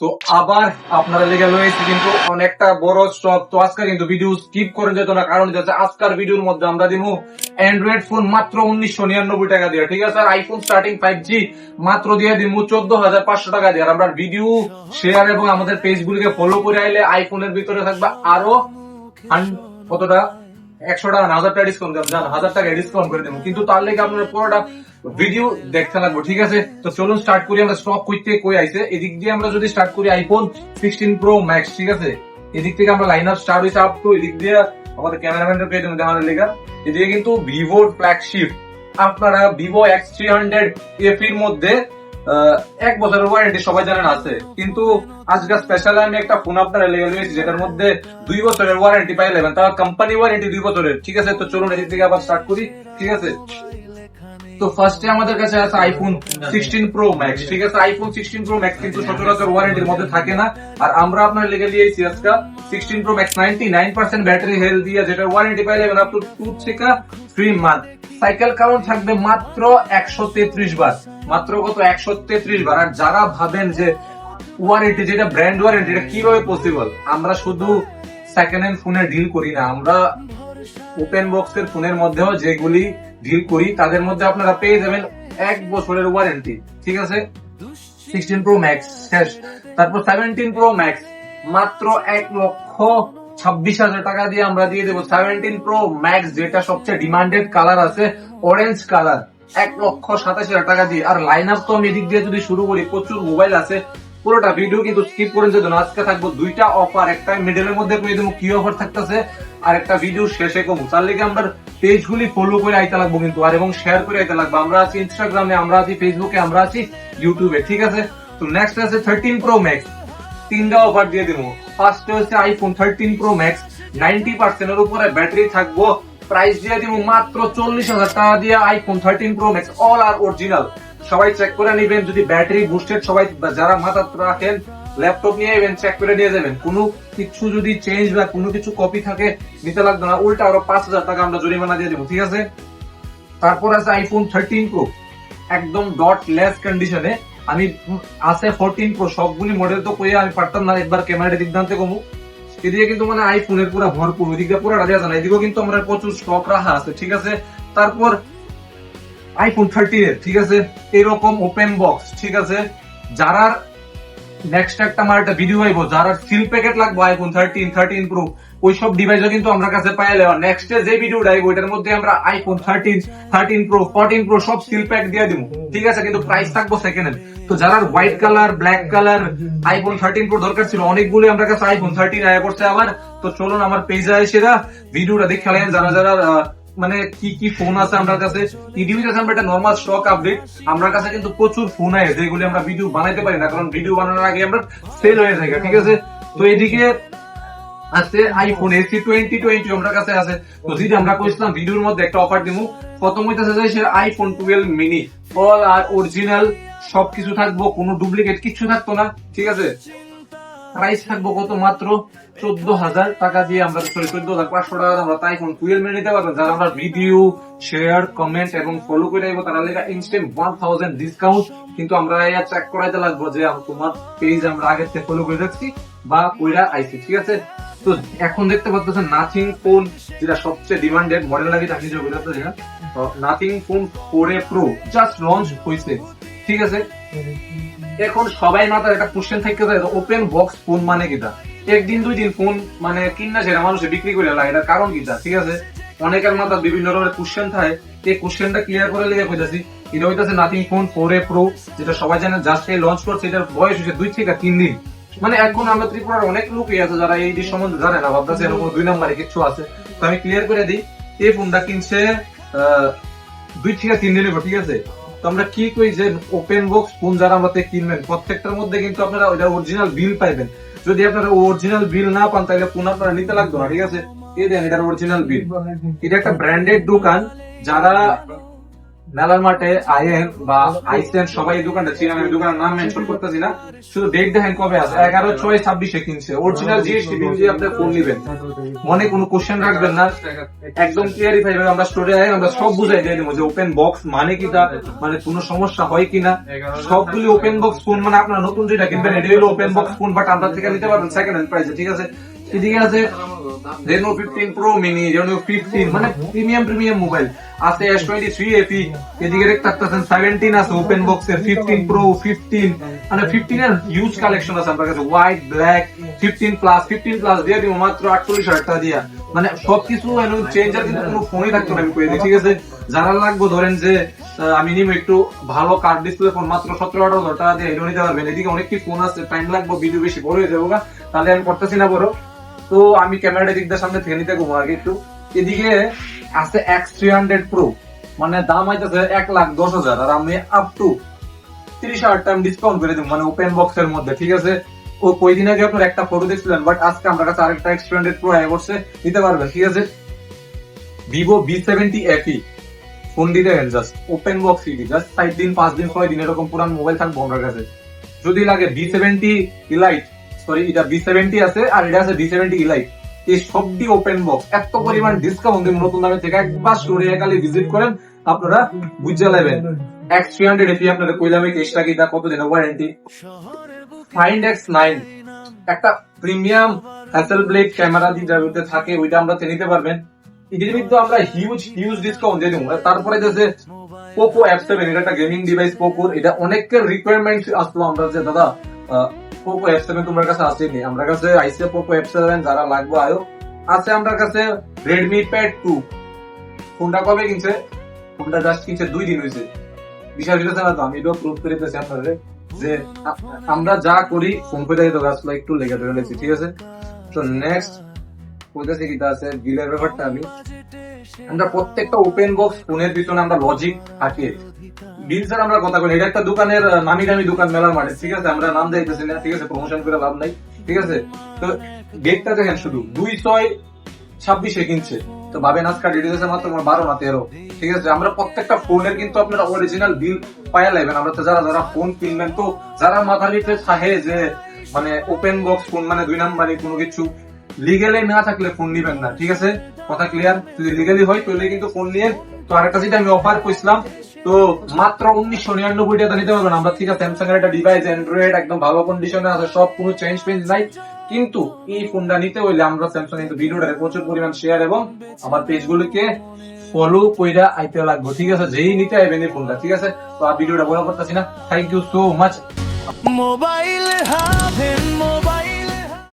তো আবার আপনারা লেগে রয়েছে কিন্তু অনেকটা বড় স্টক। তো আজকে কিন্তু ভিডিও স্কিপ করে যেত না, কারণ আজকের ভিডিওর মধ্যে আমরা দিব অ্যান্ড্রয়েড ফোন মাত্র 1999 টাকা দিয়ে, ঠিক আছে। আর আইফোন স্টার্টিং 5G মাত্র দিয়ে দিব 14,500 টাকা দিয়ে। আর আমরা ভিডিও শেয়ার এবং আমাদের পেজ গুলিকে ফলো করে আইলে আইফোনের ভিতরে থাকবে আরো কতটা 100 টাকা না 1000 টাকা ডিসকাউন্ট দেব, জান 1000 টাকা ডিসকাউন্ট করে দেবো, কিন্তু তার লেগে আপনার পুরোটা ভিডিও দেখতে লাগবে, ঠিক আছে। তো চলুন স্টার্ট করি। আমরা স্টক কইতে কই আইছে, এদিক দিয়ে আমরা যদি স্টার্ট করি আইফোন 16 প্রো ম্যাক্স, ঠিক আছে। এদিক থেকে আমরা লাইন আপ স্টার্ট হইছে আপ টু এদিক দিয়ে আমাদের ক্যামেরাম্যানের পেয়ে দেবেন দেখানোর লেগে। এদিকে কিন্তু ভিভোর ফ্ল্যাগশিপ আপনারা ভিভো X300 এফ এর মধ্যে 1 বছরের ওয়ারেন্টি সবাই জানেন আছে, কিন্তু আজকে স্পেশাল আমি একটা ফোন আপনারা লেগে নিয়েছি যেটার মধ্যে 2 বছরের ওয়ারেন্টি পাই নেবেন, তাও কোম্পানি ওয়ারেন্টি 2 বছরের, ঠিক আছে। তো চলুন এদিক থেকে আবার স্টার্ট করি, ঠিক আছে। তো ফার্স্টে আমাদের কাছে আছে আইফোন 16 প্রো ম্যাক্স, ঠিক আছে। আইফোন 16 প্রো ম্যাক্স কিন্তু সচরাচর ওয়ারেন্টির মধ্যে থাকে না, আর আমরা আপনার লেগে দিয়েছি আজকে 16 প্রো ম্যাক্স 99% ব্যাটারি হেলথ দিয়ে, যেটা ওয়ারেন্টি পাই যাবেন আপ টু 2 থেকে 3 মান্থ। সাইকেল কাউন্ট থাকবে মাত্র 133 বার, মাত্র কত 133 বার। আর যারা ভাবেন যে ওয়ারেন্টি যেটা ব্র্যান্ড ওয়ারেন্টি এটা কিভাবে পসিবল, আমরা শুধু সেকেন্ড হ্যান্ড ফোনে ডিল করি না, আমরা ওপেন বক্সের ফোনের মধ্যেও যেগুলি ডিল করি তাদের মধ্যে আপনারা পেয়ে যাবেন 1 বছরের ওয়ারেন্টি, ঠিক আছে। 16 প্রো ম্যাক্স শেষ, তারপর 17 প্রো ম্যাক্স মাত্র 1,26,000 টাকা দিয়ে আমরা দিয়ে দেবো। 17 প্রো ম্যাক্স যেটা সবচেয়ে ডিমান্ডেড কালার আছে অরেঞ্জ কালার, 1,27,000 টাকা দিয়ে। আর লাইন আপ তো আমি এদিক দিয়ে যদি শুরু করি প্রচুর মোবাইল আছে, পুরোটা ভিডিও কিন্তু স্কিপ করে যেত না। আজকে থাকবো 2টা অফার, একটা মিডলের মধ্যে পেয়ে দেবো কি অফার থাকতেছে, আর একটা ভিডিও শেষে কমু। তার লেগে আমরা পেজ গুলি ফলো করে আইতে লাগবো কিন্তু, আর এবং শেয়ার করে আইতে লাগবো। আমরা আছি ইনস্টাগ্রামে, আমরা আছি ফেসবুকে, আমরা আছি ইউটিউবে, ঠিক আছে। তো নেক্সট আছে 13 প্রো ম্যাক্স, 3টা অফার দিয়ে দেবো। ফার্স্ট হচ্ছে আইফোন 13 প্রো ম্যাক্স 90% এর উপরে ব্যাটারি থাকবো, প্রাইস দিয়ে দিব মাত্র 40,000 টাকা দিয়ে। আইফোন 13 প্রো ম্যাক্স অল আর অরিজিনাল, সবাই চেক করে নিবেন। যদি ব্যাটারি বুস্টেড সবাই যারা মাথা রাখেন ল্যাপটপ নিয়ে এবেন, চেক করে নিয়ে যাবেন। কোনো কিছু যদি চেঞ্জ বা কোনো কিছু কপি থাকে নিতে লাগবে না, উল্টা আরো 5,000 টাকা আমরা জরিমানা দিয়ে দেবো, ঠিক আছে। তারপর আছে আইফোন 13 প্রো একদম ডট লেস কন্ডিশনে, আমি আছে 14 প্রো, সবগুলি মডেল তো কইয়া আমি পারতাম না, একবার ক্যামেরা দিক দান্তে কমু। এদিকে কিন্তু মানে আইফোনের পুরো ভরপুর, ওইদিকে পুরো রাজা জানা, এদিকেও কিন্তু আমরা প্রচুর স্টক রাখা আছে, ঠিক আছে। তারপর আইফোন 13 এর, ঠিক আছে, এরকম ওপেন বক্স, ঠিক আছে। যারা নেক্সট একটা আমার একটা ভিডিও আইবো, যারা সিল প্যাকেট লাগবে আইফোন 13 প্রো ওইসব ডিভাইসও কিন্তু আমরা কাছে পাইলে, নেক্সট যে ভিডিওটা আইবো ওইটার মধ্যে আমরা আইফোন 13 প্রো 14 প্রো সব সিল প্যাক দিয়ে দিব, ঠিক আছে, কিন্তু প্রাইস থাকবো সেকেন্ড হ্যান্ড। তো যারা white colour black colour iPhone 13 pro দরকার ছিল, অনেকগুলো আমরা কাছে আইফোন 13 আয়া পড়ছে আবার। তো চলুন আমার পেজে এসে ভিডিওটা দেখে খেলেন, যারা যারা মানে কি কি ফোন আছে আমার কাছে। আমরা একটা নরমাল স্টক আপডেট, আমার কাছে কিন্তু প্রচুর ফোন আছে যেগুলি আমরা ভিডিও বানাইতে পারি না, কারণ ভিডিও বানানোর আগে আমরা সেল হয়ে যায়, ঠিক আছে। তো এদিকে আছে আইফোন এসি 2020 আমার কাছে আছে। তো যদি আমরা কইছিলাম ভিডিওর মধ্যে একটা অফার দিব, প্রথম হইতেছে যে আইফোন 12 মিনি অল আর অরিজিনাল সবকিছু থাকবো, কোনো ডুপ্লিকেট কিছু থাকতো না, ঠিক আছে। প্রাইস থাকবো কত মাত্র 14,000 টাকা দিয়ে, আমরা 14,500 টাকা আমরা আইফোন 12 মিনি নিতে পারবো। যারা আমরা ভিডিও শেয়ার কমেন্ট এবং ফলো করে আইবো তারা লেখা ইনস্ট্যান্ট 1000 ডিসকাউন্ট, কিন্তু আমরা চেক করাইতে লাগবো যে তোমার পেজ আমরা আগে থেকে ফলো করে রাখছি বা কইরা আইছি, ঠিক আছে। তো এখন দেখতে পাচ্ছেন নাথিং ফোন, যেটা সবচেয়ে ডিমান্ডেড মডেল লাগে তাকে যে বলতে যেটা nothing phone 4A pro just launch হইছে, ঠিক আছে। এখন সবাই মাথায় একটা কোশ্চেন থেকে যায় ওপেন বক্স ফোন মানে কিটা, একদিন 2 দিন ফোন মানে কিনা সেটা মানুষে বিক্রি করে লাগে, এটার কারণ কিটা, ঠিক আছে। অনেকের মাথায় বিভিন্ন ধরনের কোশ্চেন থাকে, এই কোশ্চেনটা ক্লিয়ার করে লিখে কইতাছি। এটা হইতাছে নাথিং ফোন 4A প্রো, যেটা সবাই জানে জাস্ট এই লঞ্চ করছে, এটার বয়স হচ্ছে 2 থেকে 3 দিন। মানে এখন আমরা ত্রিপুরার অনেক লোকই আছে যারা এই সম্বন্ধে জানে না, ভাবতেছে এরকম 2 নম্বরে কিছু আছে। তো আমি ক্লিয়ার করে দিই, এই ফোনটা কিনছে 2 থেকে 3 দিনের, ঠিক আছে। তো আমরা কি কই যে ওপেন বক্স ফোন যারা আমরা কিনবেন প্রত্যেকটার মধ্যে কিন্তু আপনারা ওইটা অরিজিনাল বিল পাইবেন। যদি আপনারা অরিজিনাল বিল না পান তাহলে ফোন আপনারা নিতে লাগবে না, ঠিক আছে। এই দেন এটার অরিজিনাল বিল, এটা একটা ব্র্যান্ডেড দোকান, যারা মেলার মাঠে আইএন বা আইসেন সবাই এই দোকানটা চিনেন, আমি দোকানের নাম মেনশন করতেছি না, শুধু ডেট দেখেন কবে আছে, 11/6/26 কিনছে। অরিজিনাল জিএসটি বিল দিয়ে আপনি ফোন নিবেন, মনে কোনো কোশ্চেন রাখবেন না, একদম ক্লিয়ারিফাই ভাবে আমরা স্টোরে আই আমরা সব বুঝাই দিয়ে দেবো যে ওপেন বক্স মানে কিটা, মানে কোনো সমস্যা হয় কিনা, সবগুলি ওপেন বক্স ফোন মানে আপনারা নতুন যেটা কিনবেন এটা হলো ওপেন বক্স ফোন, বাট আমরা থেকে নিতে পারবেন সেকেন্ড হ্যান্ড প্রাইসে, ঠিক আছে। এদিকে আছে Reno 15 Pro Mini, Reno 15 মানে প্রিমিয়াম মোবাইল আছে, S23 FE, এদিকে দেখতে পাচ্ছেন 17 আছে ওপেন বক্সের, 15 Pro 15 মানে 15 এর হিউজ কালেকশন আছে আপনার কাছে, হোয়াইট ব্ল্যাক 15 প্লাস দিয়ে দিব মাত্র 48,000 টাকা দিয়া, মানে সবকিছু চেঞ্জার কিন্তু কোনো ফোনই থাকতো না আমি কই দিই, ঠিক আছে। যারা লাগবে ধরেন যে আমি নিব একটু ভালো কার্ড ডিসপ্লে ফোন, মাত্র 17-18,000 টাকা দিয়ে এটা নিতে পারবেন। এদিকে অনেক কি ফোন আছে, টাইম লাগবে, ভিডিও বেশি বড় হয়ে যাবো, তাহলে আমি করতেছি না বড়, তো আমি ক্যামেরাটা দিক দিয়ে সামনে থেকে নিতে ঘুমো আগে একটু। এদিকে আছে X300 Pro, মানে দাম হইতেছে 1,10,000, আর আমি আপ টু 30,000 টাইম ডিসকাউন্ট করে দিব, মানে ওপেন বক্সের মধ্যে, ঠিক আছে। ও কয়দিন আগে আপনার একটা ফটো দেখছিলেন, বাট আজকে আমার কাছে আরেকটা X300 Pro আয় করছে, নিতে পারবেন, ঠিক আছে। Vivo V70 FE ফোন দিতে just open box CD, just 4 দিন 5 দিন 6 দিন এরকম পুরান মোবাইল থাকবে আমার কাছে। যদি লাগে V70 Elite, সরি এটা V70 আছে আর এটা আছে V70 Elite, এই সবটি ওপেন বক্স, এত পরিমাণ ডিসকাউন্ট দিন নতুন দামে থেকে, একবার স্টোরে একালে ভিজিট করেন আপনারা বুঝে নেবেন। X300 FE আপনাদের কইলামে কেসটা কি, তা কত দিনের ওয়ারেন্টি। Find X9 একটা প্রিমিয়াম হ্যাসেলব্লেড ক্যামেরা দিতে থাকে, ওইটা আমরা নিতে পারবেন। এটির মধ্যে আমরা হিউজ ডিসকাউন্ট দিয়ে দেবো। তারপরে যে পোকো F7, এটা একটা গেমিং ডিভাইস পোকোর, এটা অনেকের রিকোয়ারমেন্ট আসলো, আমরা যে দাদা পোকো F7 তোমার কাছে আসেনি, আমার কাছে আইসে পোকো F7, যারা লাগবে আয়ো আছে আমার কাছে। রেডমি প্যাড 2 ফোনটা কবে কিনছে, ফোনটা জাস্ট কিনছে 2 দিন হয়েছে, বিষয় হচ্ছে না তো, আমি এটাও প্রুভ করে দিতেছি আপনাদের যে আমরা যা করি ফোন করে দিতে আসলে একটু লেগে ধরে লেগেছি, ঠিক আছে। তো নেক্সট বলতেছি কি আছে বিলের ব্যাপারটা, আমরা প্রত্যেকটা ওপেন বক্স ফোনের পিছনে আমরা লজিক থাকে, বিল স্যার আমরা কথা বলি, এটা একটা দোকানের নামি দামি দোকান মেলার মাঠে, ঠিক আছে, আমরা নাম দিতেছি না, ঠিক আছে, প্রমোশন করে লাভ নাই, ঠিক আছে। তো ডেটটা দেখেন শুধু 2/6/26 কিনছে, তো ভাবেন আজকাল ডেট হয়েছে মাত্র 12 না 13, ঠিক আছে। আমরা প্রত্যেকটা ফোনের কিন্তু আপনারা অরিজিনাল বিল পাইয়া লাগবেন, আমরা তো যারা ফোন কিনবেন, তো যারা মাথা লিখে চাহে যে মানে ওপেন বক্স ফোন মানে 2 নাম্বারে কোনো কিছু লিগেলি না থাকলে ফোন নিবেন না, ঠিক আছে, কথা ক্লিয়ার। যদি লিগেলি হয় তাহলে কিন্তু ফোন নিয়ে। তো আরেকটা যেটা আমি অফার করছিলাম, তো মাত্র 1999 টাকা নিতে পারবেন আমরা, ঠিক আছে। স্যামসাং এর একটা ডিভাইস, অ্যান্ড্রয়েড একদম ভালো কন্ডিশনে আছে, সব কোনো চেঞ্জ নাই, কিন্তু এই ফোনটা নিতে হইলে আমরা স্যামসাং এর ভিডিওটারে প্রচুর পরিমাণ শেয়ার এবং আমার পেজগুলোকে ফলো কইরা আইতে লাগবে, ঠিক আছে, যেই নিতে আইবেন এই ফোনটা, ঠিক আছে। তো আর ভিডিওটা বড় করতেছি না, thank you so much. Mobile